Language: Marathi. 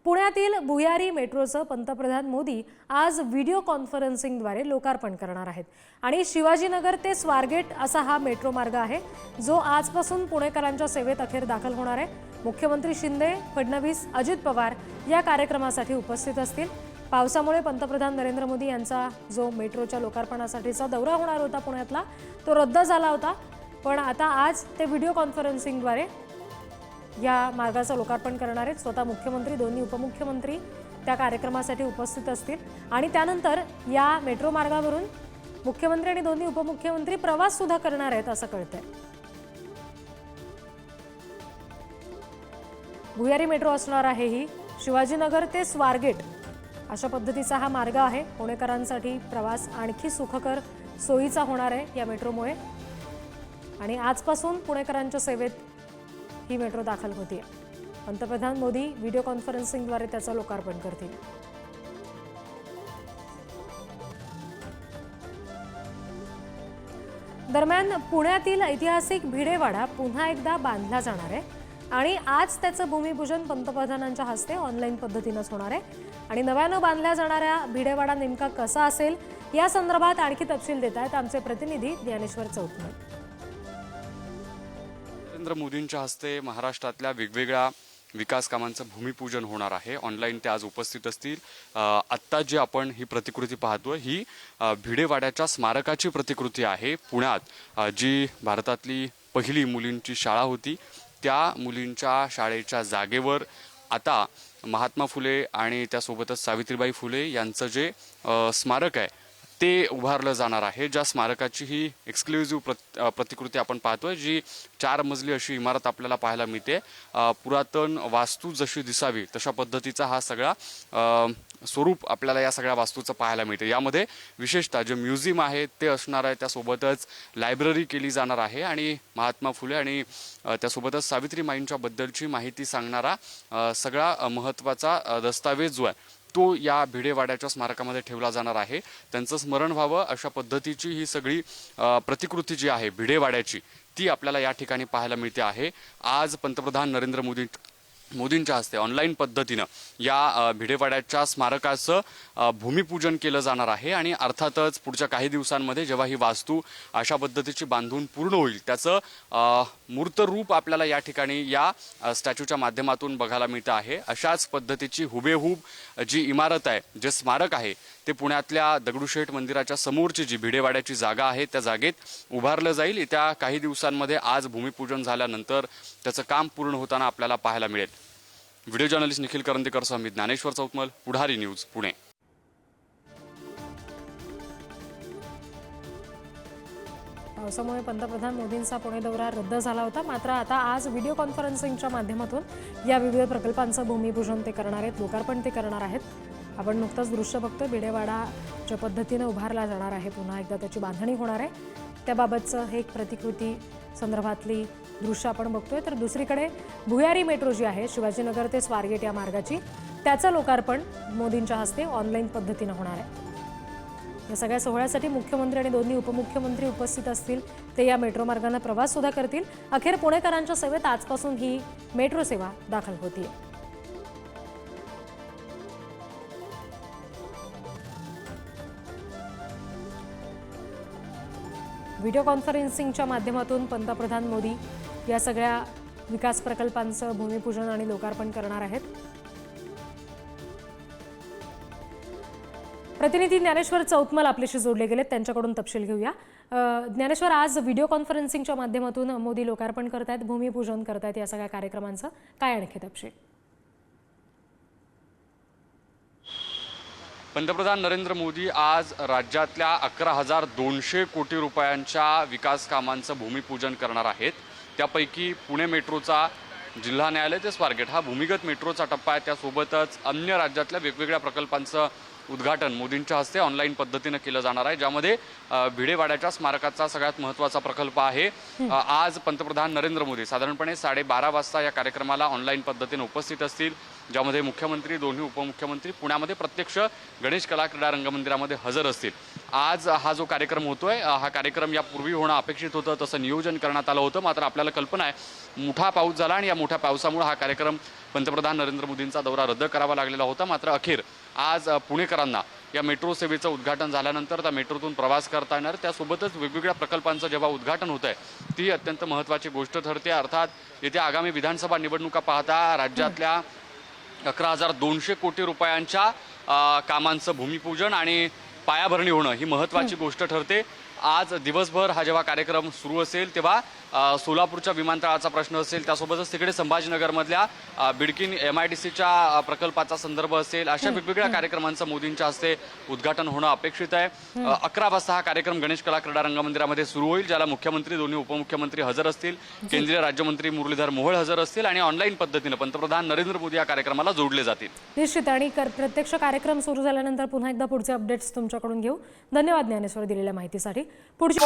पुण्यातील भुयारी मेट्रोचं पंतप्रधान मोदी आज व्हिडिओ कॉन्फरन्सिंगद्वारे लोकार्पण करणार आहेत आणि शिवाजीनगर ते स्वारगेट असा हा मेट्रो मार्ग आहे जो आजपासून पुणेकरांच्या सेवेत अखेर दाखल होणार आहे। मुख्यमंत्री शिंदे, फडणवीस, अजित पवार या कार्यक्रमासाठी उपस्थित असतील। पावसामुळे पंतप्रधान नरेंद्र मोदी यांचा जो मेट्रोच्या लोकार्पणासाठीचा दौरा होणार होता पुण्यातला तो रद्द झाला होता, पण आता आज ते व्हिडिओ कॉन्फरन्सिंगद्वारे या मार्गाचं लोकार्पण करणार आहेत। स्वतः मुख्यमंत्री, दोन्ही उपमुख्यमंत्री त्या कार्यक्रमासाठी उपस्थित असतील आणि त्यानंतर या मेट्रो मार्गावरून मुख्यमंत्री आणि दोन्ही उपमुख्यमंत्री प्रवास सुद्धा करणार आहेत असं कळतंय। भुयारी मेट्रो असणार आहे ही शिवाजीनगर ते स्वारगेट अशा पद्धतीचा हा मार्ग आहे। पुणेकरांसाठी प्रवास आणखी सुखकर सोयीचा होणार आहे या मेट्रोमुळे आणि आजपासून पुणेकरांच्या सेवेत ही मेट्रो दाखल होती आहे। पंतप्रधान मोदी व्हिडिओ कॉन्फरन्सिंगद्वारे त्याचं लोकार्पण करतील। दरम्यान पुण्यातील ऐतिहासिक भिडेवाडा पुन्हा एकदा बांधला जाणार आहे आणि आज त्याचं भूमिपूजन पंतप्रधानांच्या हस्ते ऑनलाईन पद्धतीनेच होणार आहे आणि नव्यानं बांधल्या जाणाऱ्या भिडेवाडा नेमका कसा असेल या संदर्भात आणखी तपशील देत आहेत आमचे प्रतिनिधी ज्ञानेश्वर चौतमल। नरेंद्र मोदींच्या हस्ते महाराष्ट्रातल्या वेगवेगळ्या विकास कामांचं भूमिपूजन होणार आहे। ऑनलाईन ते आज उपस्थित असतील। आत्ता जी आपण ही प्रतिकृती पाहतोय ही भिडेवाड्याच्या स्मारकाची प्रतिकृती आहे। पुण्यात जी भारतातली पहिली मुलींची शाळा होती त्या मुलींच्या शाळेच्या जागेवर आता महात्मा फुले आणि त्यासोबतच सावित्रीबाई फुले यांचं जे स्मारक आहे ते उभारलं जाणार आहे। ज्या स्मारकाची ही एक्सक्लुझिव्ह प्रतिकृती आपण पाहतोय, जी 4 मजली अशी इमारत आपल्याला पाहायला मिळते। पुरातन वास्तू जशी दिसावी तशा पद्धतीचा हा सगळा स्वरूप आपल्याला या सगळ्या वास्तूचं पाहायला मिळते। यामध्ये विशेषतः जे म्युझियम आहे ते असणार आहे, त्यासोबतच लायब्ररी केली जाणार आहे आणि महात्मा फुले आणि त्यासोबतच सावित्रीबाईंच्या बद्दलची माहिती सांगणारा सगळा महत्त्वाचा दस्तावेज जो आहे तो या भिडेवाड्याच्या स्मारकामध्ये ठेवला जाणार आहे। त्यांचं स्मरण व्हावं अशा पद्धतीची ही सगळी प्रतिकृती जी आहे भिडेवाड्याची ती आपल्याला या ठिकाणी पाहायला मिळते आहे। आज पंतप्रधान नरेंद्र मोदींच्या हस्ते ऑनलाईन पद्धतीनं या भिडेवाड्याच्या स्मारकाचं भूमिपूजन केलं जाणार आहे आणि अर्थातच पुढच्या काही दिवसांमध्ये जेव्हा ही वास्तू अशा पद्धतीची बांधून पूर्ण होईल त्याचं मूर्त रूप आपल्याला या ठिकाणी या स्टॅच्यूच्या माध्यमातून बघायला मिळतं आहे। अशाच पद्धतीची हुबेहूब जी इमारत आहे, जे स्मारक आहे ते पुण्यातल्या दगडूशेठ मंदिराच्या समोरची जी भिडेवाड्याची जागा आहे त्या जागेत उभारलं जाईल। येत्या काही दिवसांमध्ये आज भूमिपूजन झाल्यानंतर त्याचं काम पूर्ण होताना आपल्याला पाहायला मिळेल। व्हिडिओ जर्नलिस्ट निखिल करंदीकर सह मी ज्ञानेश्वर चौतमल, पुढारी न्यूज, पुणे। पावसामुळे पंतप्रधान मोदींचा पुणे दौरा रद्द झाला होता, मात्र आता आज व्हिडिओ कॉन्फरन्सिंगच्या माध्यमातून या विविध प्रकल्पांचं भूमिपूजन ते करणार आहेत, लोकार्पण ते करणार आहेत। आपण नुकतंच दृश्य बघतोय, भिडेवाडा ज्या पद्धतीनं उभारला जाणार आहे पुन्हा एकदा त्याची बांधणी होणार आहे त्याबाबतचं हे एक प्रतिकृती संदर्भातली दृश्य आपण बघतोय। तर दुसरीकडे भुयारी मेट्रो जी आहे शिवाजीनगर ते स्वारगेट या मार्गाची त्याचं लोकार्पण मोदींच्या हस्ते ऑनलाईन पद्धतीनं होणार आहे। या सगळ्या सोहळ्यासाठी मुख्यमंत्री आणि दोन्ही उपमुख्यमंत्री उपस्थित असतील। ते या मेट्रो मार्गाने प्रवास सुद्धा करतील। अखेर पुणेकरांच्या सेवेत आजपासून ही मेट्रो सेवा दाखल होतीये। व्हिडिओ कॉन्फरन्सिंगच्या माध्यमातून पंतप्रधान मोदी या सगळ्या विकास प्रकल्पांचं भूमिपूजन आणि लोकार्पण करणार आहेत। प्रतिनिधी ज्ञानेश्वर चौतमल आपल्याशी जोडले गेलेत, त्यांच्याकडून तपशील घेऊया। ज्ञानेश्वर, आज व्हिडिओ कॉन्फरन्सिंगच्या माध्यमातून मोदी लोकार्पण करतायत, भूमिपूजन करतायत या सगळ्या कार्यक्रमांचं, काय आणखी तपशील? पंतप्रधान नरेंद्र मोदी आज राज्यातल्या 11,200 कोटी रुपयांच्या विकास कामांचं भूमिपूजन करणार आहेत। त्यापैकी पुणे मेट्रोचा जिल्हा न्यायालय ते स्वारगेट हा भूमिगत मेट्रोचा टप्पा आहे। त्यासोबतच अन्य राज्यातल्या वेगवेगळ्या प्रकल्पांचं उद्घाटन मोदींच्या हस्ते ऑनलाईन पद्धतीनं केलं जाणार आहे, ज्यामध्ये भिडेवाड्याच्या स्मारकाचा सगळ्यात महत्त्वाचा प्रकल्प आहे। आज पंतप्रधान नरेंद्र मोदी साधारणपणे 12:30 वाजता या कार्यक्रमाला ऑनलाईन पद्धतीने उपस्थित असतील। ज्यामध्ये मुख्यमंत्री, दोन्ही उपमुख्यमंत्री पुण्यामध्ये प्रत्यक्ष गणेश कला क्रीडा रंगमंदिरामध्ये हजर असतील. आज हा जो कार्यक्रम होतोय, हा कार्यक्रम यापूर्वी होणं अपेक्षित होतं, तसं नियोजन करण्यात आलं होतं. मात्र आपल्याला कल्पना आहे मोठा पाऊस झाला आणि या मोठ्या पावसामुळे हा कार्यक्रम पंतप्रधान नरेंद्र मोदींचा दौरा रद्द करावा लागलेला होता. मात्र अखेर आज पुणेकरांना या मेट्रो सेवेचं उद्घाटन झाल्यानंतर त्या मेट्रोतून प्रवास करता येणार. त्यासोबतच वेगवेगळ्या प्रकल्पांचं जेव्हा उद्घाटन होत आहे ती अत्यंत महत्त्वाची गोष्ट ठरते. अर्थात येत्या आगामी विधानसभा निवडणुका पाहता राज्यातल्या 11,200 कोटी रुपयांच्या कामांचं भूमिपूजन आणि पायाभरणी होणं ही महत्त्वाची गोष्ट ठरते. आज दिवसभर हा जेव्हा कार्यक्रम सुरू असेल तेव्हा सोलापूरच्या विमानतळाचा प्रश्न असेल, त्यासोबतच तिकडे संभाजीनगरमधल्या बिडकीन MIDCच्या प्रकल्पाचा संदर्भ असेल, अशा वेगवेगळ्या कार्यक्रमांचं मोदींच्या हस्ते उद्घाटन होणं अपेक्षित आहे. 11 वाजता हा कार्यक्रम गणेश कला क्रीडा रंगमंदिरामध्ये सुरू होईल, ज्याला मुख्यमंत्री, दोन्ही उपमुख्यमंत्री हजर असतील, केंद्रीय राज्यमंत्री मुरलीधर मोहोळ हजर असतील आणि ऑनलाईन पद्धतीनं पंतप्रधान नरेंद्र मोदी या कार्यक्रमाला जोडले जातील. निश्चित. आणि प्रत्यक्ष कार्यक्रम सुरू झाल्यानंतर पुन्हा एकदा पुढचे अपडेट्स तुमच्याकडून घेऊ. धन्यवाद ज्ञानेश्वर दिलेल्या माहितीसाठी. पुढची